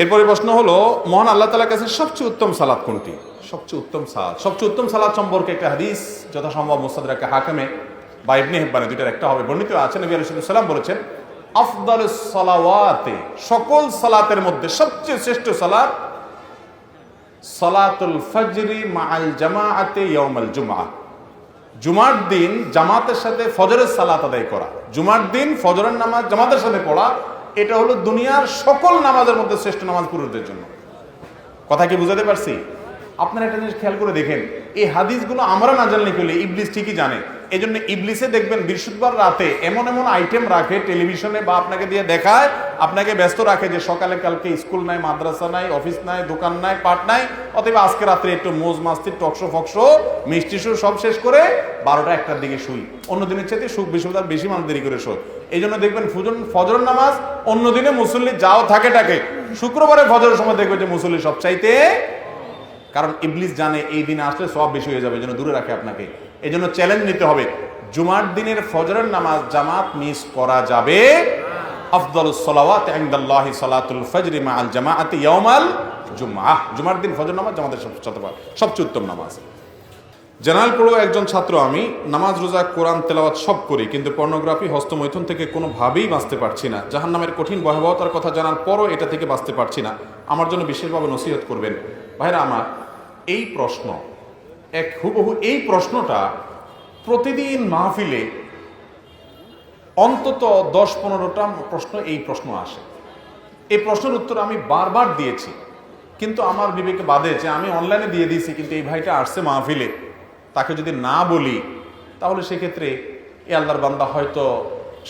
এরপরে প্রশ্ন হলো, মহান আল্লাহ তাআলার কাছে সবচেয়ে উত্তম সালাত কোনটি? সবচেয়ে উত্তম সালাত সম্পর্কে একটা হাদিস যথাসম্ভব মুস্তাদরাক হাকিমে বা ইবনে হিব্বানে, দুইটার একটা হবে, বর্ণিত আছে। নবী আলাইহিস সালাম বলেছেন, আফদালুস সালাওয়াতে, সকল সালাতের মধ্যে সবচেয়ে শ্রেষ্ঠ সালাত সালাতুল ফজরি মাআল জামাআতে ইয়াউমাল জুমআহ, জুমার দিন জামাতের সাথে ফজরের সালাত আদায় করা। জুমার দিন ফজরের নামাজ জামাতের সাথে পড়া, এটা হলো দুনিয়ার সকল নামাজের মধ্যে শ্রেষ্ঠ নামাজ পুরুষদের জন্য। কথা কি বুঝাতে পারছি? আপনারা একটা জিনিস খেয়াল করে দেখেন, এই হাদিসগুলো আমরা না জানলে কি হলে, ইবলিস ঠিকই জানে। এই জন্য ইবলিসে দেখবেন বৃহস্পতিবার রাতে এমন এমন আইটেম রাখে টেলিভিশনে বা আপনাকে দিয়ে দেখায়, আপনাকে ব্যস্ত রাখে যে সকালে কালকে স্কুল নাই, মাদ্রাসা নাই, অফিস নাই, দোকান নাই, পাট নাই, অথবা আজকে রাত্রে একটু মোজ মাস্তি টকশো ফকশো মিষ্টি শো সব শেষ করে 12টা 1টার দিকে শুই। অন্য দিনের চাইতে বৃহস্পতিবার বেশি মানুষ দেরি করে শোয়। এই জন্য দেখবেন ফজর নামাজ অন্য দিনে মুসল্লি যাও থাকে টাকে, শুক্রবারে ফজরের সময় দেখবেন যে মুসল্লি সব চাইতে, কারণ ইবলিস জানে এই দিনে আসলে সব বেশি হয়ে যাবে, এই জন্য দূরে রাখে আপনাকে। এই জন্য চ্যালেঞ্জ নিতে হবে, জুমার দিনের ফজরের নামাজ জামাত মিস করা যাবে। আফদালুস সালাওয়াত ইনদাল্লাহি সালাতুল ফজরি মাআল জামাআতি ইয়াউমাল জুমআহ, জুমার দিন ফজর নামাজ জামাতের সবচেয়ে উত্তম নামাজ। জেনারেল পড়ো একজন ছাত্র আমি, নামাজ রোজা কোরআন তেলাওয়াত সব করি, কিন্তু পর্নোগ্রাফি হস্তমৈথুন থেকে কোনোভাবেই বাঁচতে পারছি না। জাহান্নামের কঠিন ভয়াবহতার কথা জানার পরও এটা থেকে বাঁচতে পারছি না, আমার জন্য বিশেষভাবে নসিহত করবেন। ভাইরা আমার, এই প্রশ্ন হুবহু এই প্রশ্নটা প্রতিদিন মাহফিলে অন্তত 10-15টা প্রশ্ন এই প্রশ্ন আসে। এই প্রশ্নের উত্তর আমি বারবার দিয়েছি, কিন্তু আমার বিবেকে বাদে যে আমি অনলাইনে দিয়ে দিয়েছি, কিন্তু এই ভাইটা আসছে মাহফিলে, তাকে যদি না বলি তাহলে সেক্ষেত্রে এ আল্লাহর বান্দা হয়তো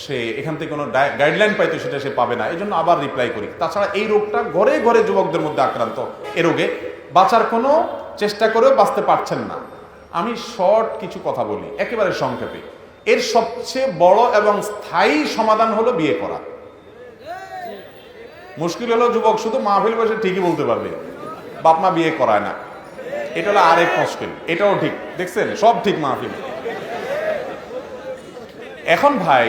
সে এখান থেকে কোনো গাইডলাইন পাইতো, সেটা সে পাবে না। এই জন্য আবার রিপ্লাই করি। তাছাড়া এই রোগটা ঘরে ঘরে যুবকদের মধ্যে আক্রান্ত। এ রোগে বাঁচার কোনো চেষ্টা করেও বাঁচতে পারছেন না। আমি শর্ট কিছু কথা বলি একেবারে সংক্ষেপে। এর সবচেয়ে বড় এবং স্থায়ী সমাধান হলো বিয়ে করা। মুশকিল হলো যুবক শুধু মাহফিল বসে ঠিকই বলতে পারবে, বাপ মা বিয়ে করায় না, এটা হলো আরেক মুশকিল। এটাও ঠিক, দেখছেন সব ঠিক মাহফিল। এখন ভাই,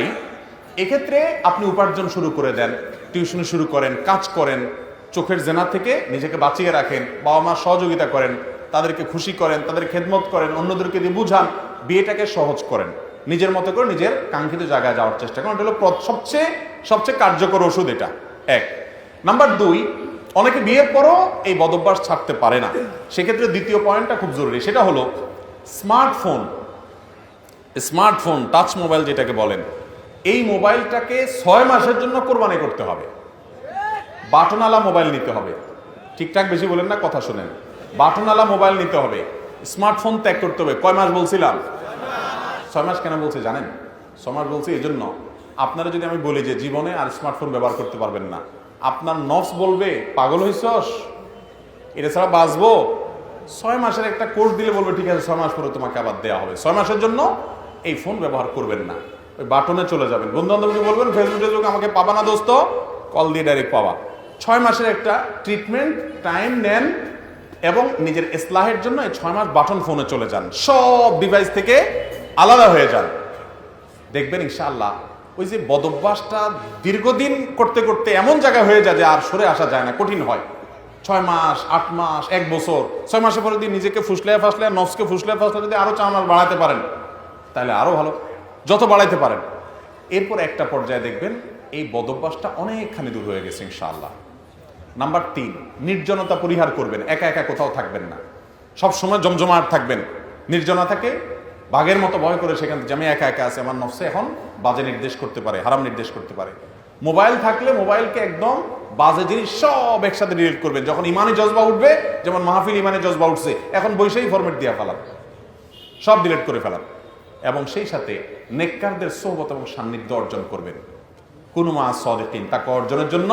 এক্ষেত্রে আপনি উপার্জন শুরু করে দেন, টিউশন শুরু করেন, কাজ করেন, চোখের জেনা থেকে নিজেকে বাঁচিয়ে রাখেন, বাবা মা সহযোগিতা করেন, তাদেরকে খুশি করেন, তাদের খেদমত করেন, অন্যদেরকে দিয়ে বুঝান, বিয়েটাকে সহজ করেন, নিজের মতো করে নিজের কাঙ্ক্ষিত জায়গায় যাওয়ার চেষ্টা করেন। এটা হলো সবচেয়ে কার্যকর ওষুধ এটা। 1 নাম্বার 2, অনেকে বিয়ের পরও এই বদভ্যাস ছাড়তে পারে না। সেক্ষেত্রে দ্বিতীয় পয়েন্টটা খুব জরুরি, সেটা হলো স্মার্টফোন টাচ মোবাইল যেটাকে বলেন, এই মোবাইলটাকে 6 মাসের জন্য কোরবানি করতে হবে। বাটনওয়ালা মোবাইল নিতে হবে। ঠিকঠাক বেশি বলেন না, কথা শুনেন। বাটনওয়ালা মোবাইল নিতে হবে, স্মার্টফোন ত্যাগ করতে হবে। কয় মাস বলছিলাম? 6 মাস। কেন বলছি জানেন? 6 মাস বলছি এই জন্য, আপনারা যদি আমি বলি যে জীবনে আর স্মার্টফোন ব্যবহার করতে পারবেন না, আপনার নফস বলবে পাগল হইছস, এটা ছাড়া বাঁচবো। 6 মাসের একটা কোর্স দিলে বলবে ঠিক আছে 6 মাস পরে তোমাকে আবার দেওয়া হবে। 6 মাসের জন্য এই ফোন ব্যবহার করবেন না, ওই বাটনে চলে যাবেন। বন্ধু বান্ধবকে বলবেন ফেসবুকে আমাকে পাবা না দোস্ত, কল দিয়ে ডাইরেক্ট পাবা। 6 মাসের একটা ট্রিটমেন্ট টাইম নেন এবং নিজের ইসলাহের জন্য এই 6 মাস বাটন ফোনে চলে যান, সব ডিভাইস থেকে আলাদা হয়ে যান। দেখবেন ইনশাআল্লাহ ওই যে বদভ্যাসটা দীর্ঘদিন করতে করতে এমন জায়গায় হয়ে যায় যে আর সরে আসা যায় না, কঠিন হয়। 6 মাস, 8 মাস, 1 বছর, 6 মাসের পরে যদি নিজেকে ফুসলে নফসকে ফুসলে যদি আরো 4 মাস বাড়াতে পারেন তাহলে আরো ভালো, যত বাড়াইতে পারেন। এরপর একটা পর্যায়ে দেখবেন এই বদভ্যাসটা অনেকখানি দূর হয়ে গেছে ইনশাআল্লাহ। নাম্বার 3, নির্জনতা পরিহার করবেন। একা একা কোথাও থাকবেন না, সব সময় জমজমাট থাকবেন। নির্জনা থাকে, বাঘের মতো ভয় করে সেখান থেকে আমি একা একা আছি, আমার নফসে এখন বাজে নির্দেশ করতে পারে, হারাম নির্দেশ করতে পারে। মোবাইল থাকলে মোবাইলকে একদম বাজে জিনিস সব একসাথে ডিলিট করবেন। যখন ইমানি জজবা উঠবে, যেমন মাহফিল ইমানি জজবা উঠছে, এখন বৈশাখী ফরম্যাট দিয়ে ফেলান, সব ডিলিট করে ফেলান। এবং সেই সাথে নেককারদের সোহবত এবং সান্নিধ্য অর্জন করবেন। কুনু মা সাদিকিন, তাকওয়া অর্জনের জন্য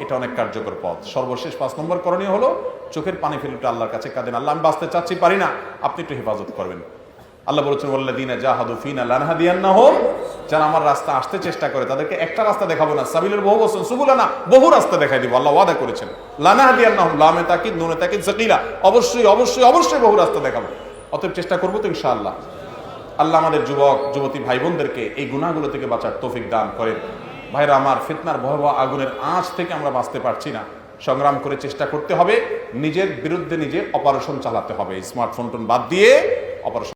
এটা অনেক কার্যকর পথ। সর্বশেষ 5 নম্বর করণীয় হলো চোখের পানি ফেলে একটু আল্লাহর কাছে কাঁদেন, আল্লাহ আমি বাঁচতে চাচ্ছি, পারি না, আপনি একটু হেফাজত করবেন। আল্লাহ বলেছেন ওয়াল্লাযীনা জাহাদু ফিনা লানহাদিয়ান্নাহুম, যারা আমার রাস্তা আসতে চেষ্টা করে তাদেরকে একটা রাস্তা দেখাবো না, সাবিলের বহু বচন, সুবুলানা বহু রাস্তা দেখাই দিব। আল্লাহ ওয়াদা করেছেন লানহাদিয়ান্নাহুম, লামে তাকিদ নুনে তাকিদ সাকিলা, অবশ্যই অবশ্যই অবশ্যই বহু রাস্তা দেখাবো। অতএব চেষ্টা করবো তো ইনশাআল্লাহ। আল্লাহ আমাদের যুবক যুবতী ভাই বোনদেরকে এই গুনাহগুলো থেকে বাঁচার তৌফিক দান করেন। ভাইরা আমার, ফিতনার ভয়াবহ আগুনের আঁচ থেকে আমরা বাঁচতে পারছি না, সংগ্রাম করে চেষ্টা করতে হবে, নিজের বিরুদ্ধে নিজে অপারেশন চালাতে হবে, স্মার্টফোন বাদ দিয়ে অপারেশন